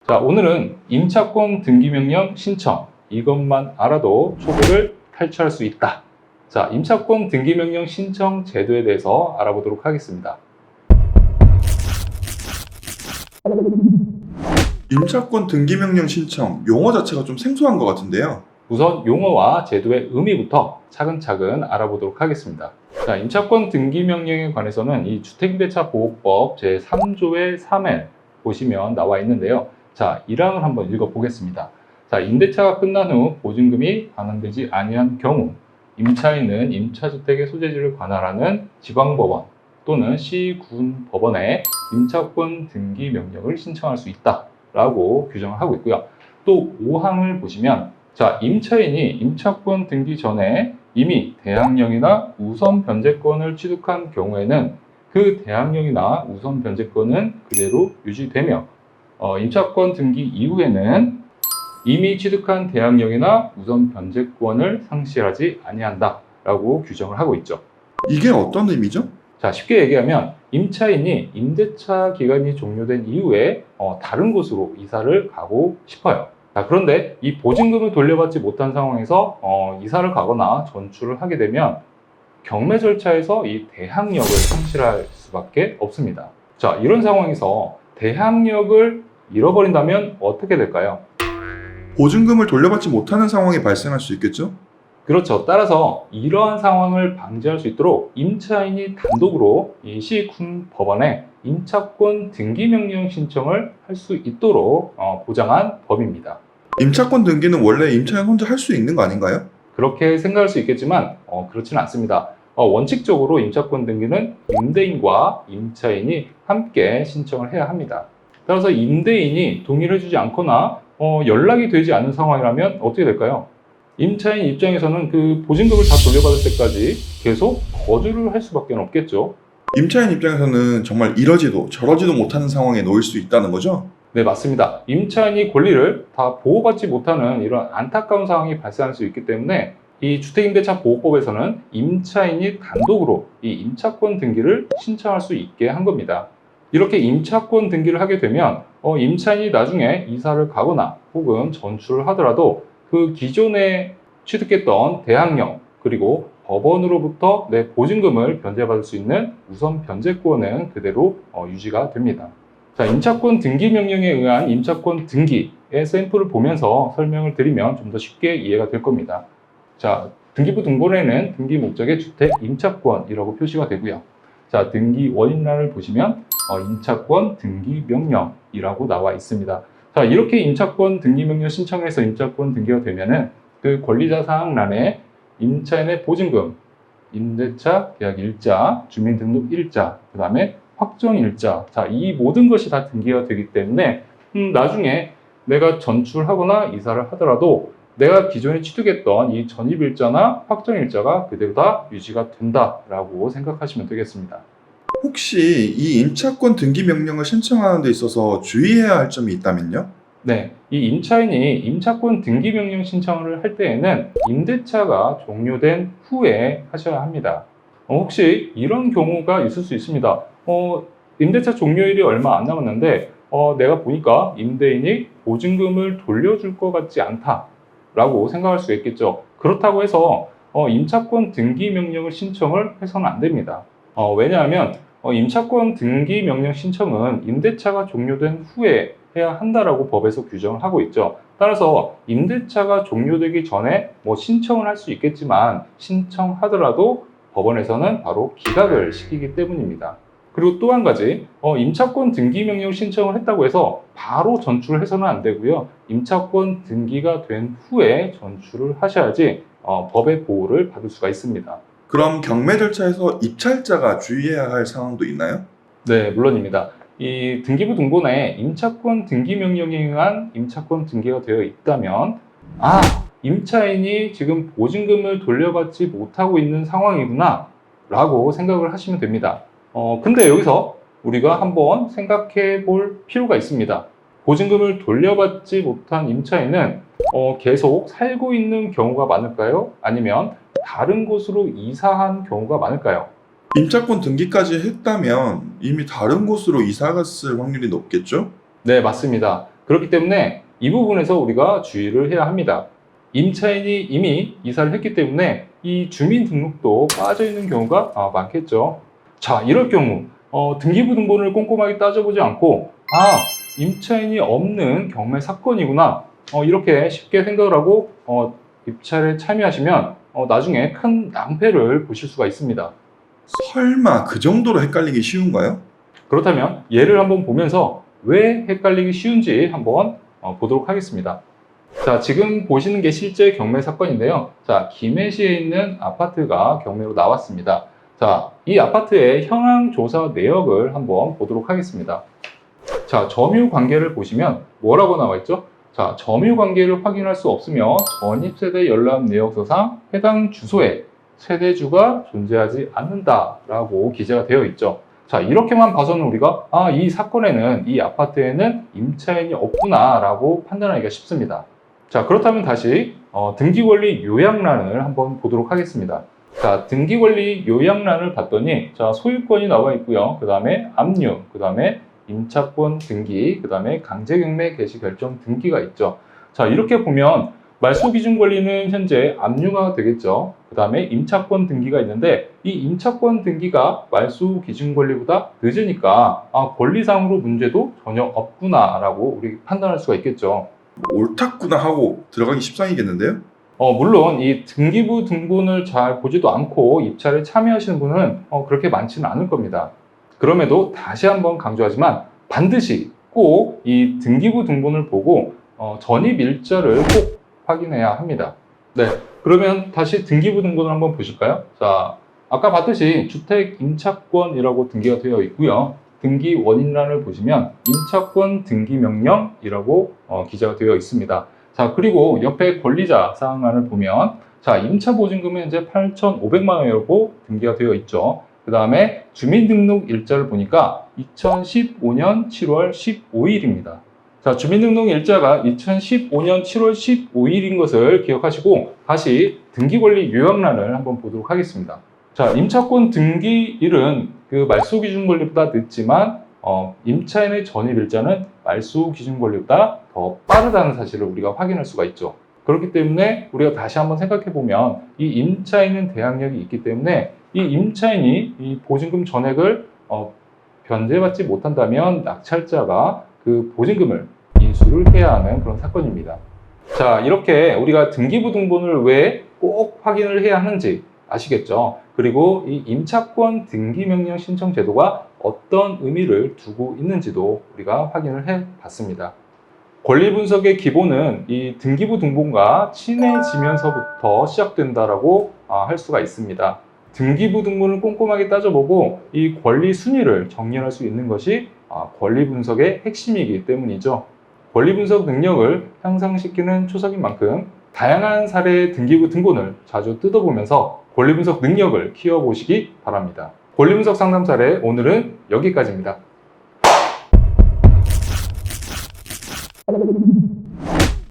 자, 오늘은 임차권 등기명령 신청, 이것만 알아도 초보를 탈출할 수 있다. 자, 임차권 등기명령 신청 제도에 대해서 알아보도록 하겠습니다. 임차권 등기명령 신청, 용어 자체가 좀 생소한 것 같은데요. 우선 용어와 제도의 의미부터 차근차근 알아보도록 하겠습니다. 자, 임차권 등기명령에 관해서는 이 주택임대차보호법 제3조의 3에 보시면 나와 있는데요. 자, 1항을 한번 읽어보겠습니다. 자, 임대차가 끝난 후 보증금이 반환되지 아니한 경우 임차인은 임차주택의 소재지를 관할하는 지방법원 또는 시군 법원에 임차권 등기 명령을 신청할 수 있다라고 규정을 하고 있고요. 또 5항을 보시면 자, 임차인이 임차권 등기 전에 이미 대항력이나 우선 변제권을 취득한 경우에는 그 대항력이나 우선 변제권은 그대로 유지되며 임차권 등기 이후에는 이미 취득한 대항력이나 우선 변제권을 상실하지 아니한다라고 규정을 하고 있죠. 이게 어떤 의미죠? 자, 쉽게 얘기하면 임차인이 임대차 기간이 종료된 이후에 다른 곳으로 이사를 가고 싶어요. 자, 그런데 이 보증금을 돌려받지 못한 상황에서 이사를 가거나 전출을 하게 되면 경매 절차에서 이 대항력을 상실할 수밖에 없습니다. 자, 이런 상황에서 대항력을 잃어버린다면 어떻게 될까요? 보증금을 돌려받지 못하는 상황이 발생할 수 있겠죠? 그렇죠. 따라서 이러한 상황을 방지할 수 있도록 임차인이 단독으로 이 시군 법원에 임차권 등기명령 신청을 할 수 있도록 보장한 법입니다. 임차권 등기는 원래 임차인 혼자 할 수 있는 거 아닌가요? 그렇게 생각할 수 있겠지만 그렇지는 않습니다. 원칙적으로 임차권 등기는 임대인과 임차인이 함께 신청을 해야 합니다. 따라서 임대인이 동의를 해주지 않거나 연락이 되지 않은 상황이라면 어떻게 될까요? 임차인 입장에서는 그 보증금을 다 돌려받을 때까지 계속 거주를 할 수밖에 없겠죠. 임차인 입장에서는 정말 이러지도 저러지도 못하는 상황에 놓일 수 있다는 거죠? 네, 맞습니다. 임차인이 권리를 다 보호받지 못하는 이런 안타까운 상황이 발생할 수 있기 때문에 이 주택임대차보호법에서는 임차인이 단독으로 이 임차권 등기를 신청할 수 있게 한 겁니다. 이렇게 임차권 등기를 하게 되면 임차인이 나중에 이사를 가거나 혹은 전출을 하더라도 그 기존에 취득했던 대항력 그리고 법원으로부터 내 보증금을 변제받을 수 있는 우선 변제권은 그대로 유지가 됩니다. 자, 임차권 등기 명령에 의한 임차권 등기의 샘플을 보면서 설명을 드리면 좀 더 쉽게 이해가 될 겁니다. 자, 등기부 등본에는 등기 목적의 주택 임차권이라고 표시가 되고요. 자, 등기 원인란을 보시면 임차권 등기 명령이라고 나와 있습니다. 자, 이렇게 임차권 등기 명령 신청해서 임차권 등기가 되면은 그 권리자 사항란에 임차인의 보증금, 임대차 계약 일자, 주민등록 일자, 그 다음에 확정 일자. 자, 이 모든 것이 다 등기가 되기 때문에 나중에 내가 전출하거나 이사를 하더라도 내가 기존에 취득했던 이 전입 일자나 확정 일자가 그대로 다 유지가 된다라고 생각하시면 되겠습니다. 혹시 이 임차권 등기 명령을 신청하는 데 있어서 주의해야 할 점이 있다면요? 네, 이 임차인이 임차권 등기 명령 신청을 할 때에는 임대차가 종료된 후에 하셔야 합니다. 혹시 이런 경우가 있을 수 있습니다. 임대차 종료일이 얼마 안 남았는데 내가 보니까 임대인이 보증금을 돌려줄 것 같지 않다라고 생각할 수 있겠죠. 그렇다고 해서 임차권 등기 명령을 신청을 해서는 안 됩니다. 왜냐하면 임차권 등기 명령 신청은 임대차가 종료된 후에 해야 한다라고 법에서 규정을 하고 있죠. 따라서 임대차가 종료되기 전에 신청을 할 수 있겠지만 신청하더라도 법원에서는 바로 기각을 시키기 때문입니다. 그리고 또 한 가지 임차권 등기 명령 신청을 했다고 해서 바로 전출을 해서는 안 되고요. 임차권 등기가 된 후에 전출을 하셔야지 법의 보호를 받을 수가 있습니다. 그럼 경매 절차에서 입찰자가 주의해야 할 상황도 있나요? 네, 물론입니다. 이 등기부 등본에 임차권 등기 명령에 의한 임차권 등기가 되어 있다면 임차인이 지금 보증금을 돌려받지 못하고 있는 상황이구나 라고 생각을 하시면 됩니다. 근데 여기서 우리가 한번 생각해 볼 필요가 있습니다. 보증금을 돌려받지 못한 임차인은 계속 살고 있는 경우가 많을까요? 아니면 다른 곳으로 이사한 경우가 많을까요? 임차권 등기까지 했다면 이미 다른 곳으로 이사 갔을 확률이 높겠죠? 네, 맞습니다. 그렇기 때문에 이 부분에서 우리가 주의를 해야 합니다. 임차인이 이미 이사를 했기 때문에 이 주민등록도 빠져 있는 경우가 많겠죠. 자, 이럴 경우 등기부등본을 꼼꼼하게 따져보지 않고 임차인이 없는 경매 사건이구나 이렇게 쉽게 생각을 하고 입찰에 참여하시면 나중에 큰 낭패를 보실 수가 있습니다. 설마 그 정도로 헷갈리기 쉬운가요? 그렇다면 예를 한번 보면서 왜 헷갈리기 쉬운지 한번 보도록 하겠습니다. 자, 지금 보시는 게 실제 경매 사건인데요. 자, 김해시에 있는 아파트가 경매로 나왔습니다. 자, 이 아파트의 현황 조사 내역을 한번 보도록 하겠습니다. 자, 점유 관계를 보시면 뭐라고 나와 있죠? 자, 점유 관계를 확인할 수 없으며 전입세대 연락 내역서상 해당 주소에 세대주가 존재하지 않는다라고 기재가 되어 있죠. 자, 이렇게만 봐서는 우리가 이 사건에는 이 아파트에는 임차인이 없구나라고 판단하기가 쉽습니다. 자, 그렇다면 다시 등기권리 요약란을 한번 보도록 하겠습니다. 자, 등기권리 요약란을 봤더니 자, 소유권이 나와 있고요. 그 다음에 압류, 그 다음에 임차권 등기, 그 다음에 강제경매 개시 결정 등기가 있죠. 자, 이렇게 보면 말소기준 권리는 현재 압류가 되겠죠. 그 다음에 임차권 등기가 있는데 이 임차권 등기가 말소기준 권리보다 늦으니까 권리상으로 문제도 전혀 없구나라고 우리 판단할 수가 있겠죠. 옳았구나 하고 들어가기 십상이겠는데요? 물론 이 등기부 등본을 잘 보지도 않고 입찰에 참여하시는 분은 그렇게 많지는 않을 겁니다. 그럼에도 다시 한번 강조하지만 반드시 꼭 이 등기부 등본을 보고 전입 일자를 꼭 확인해야 합니다. 네, 그러면 다시 등기부 등본을 한번 보실까요? 자, 아까 봤듯이 주택 임차권이라고 등기가 되어 있고요. 등기 원인란을 보시면 임차권 등기 명령이라고 기재가 되어 있습니다. 자, 그리고 옆에 권리자 사항란을 보면 자, 임차 보증금은 현재 8,500만 원이라고 등기가 되어 있죠. 그 다음에 주민등록 일자를 보니까 2015년 7월 15일입니다. 자, 주민등록 일자가 2015년 7월 15일인 것을 기억하시고 다시 등기권리 요약란을 한번 보도록 하겠습니다. 자, 임차권 등기일은 그 말소기준 권리보다 늦지만 임차인의 전입일자는 말소기준 권리보다 더 빠르다는 사실을 우리가 확인할 수가 있죠. 그렇기 때문에 우리가 다시 한번 생각해 보면 이 임차인은 대항력이 있기 때문에 이 임차인이 이 보증금 전액을 변제받지 못한다면 낙찰자가 그 보증금을 인수를 해야 하는 그런 사건입니다. 자, 이렇게 우리가 등기부 등본을 왜 꼭 확인을 해야 하는지 아시겠죠? 그리고 이 임차권 등기명령 신청 제도가 어떤 의미를 두고 있는지도 우리가 확인을 해 봤습니다. 권리 분석의 기본은 이 등기부 등본과 친해지면서부터 시작된다라고 할 수가 있습니다. 등기부 등본을 꼼꼼하게 따져보고 이 권리 순위를 정리할 수 있는 것이 권리 분석의 핵심이기 때문이죠. 권리 분석 능력을 향상시키는 초석인 만큼 다양한 사례의 등기부 등본을 자주 뜯어보면서 권리 분석 능력을 키워보시기 바랍니다. 권리 분석 상담 사례 오늘은 여기까지입니다.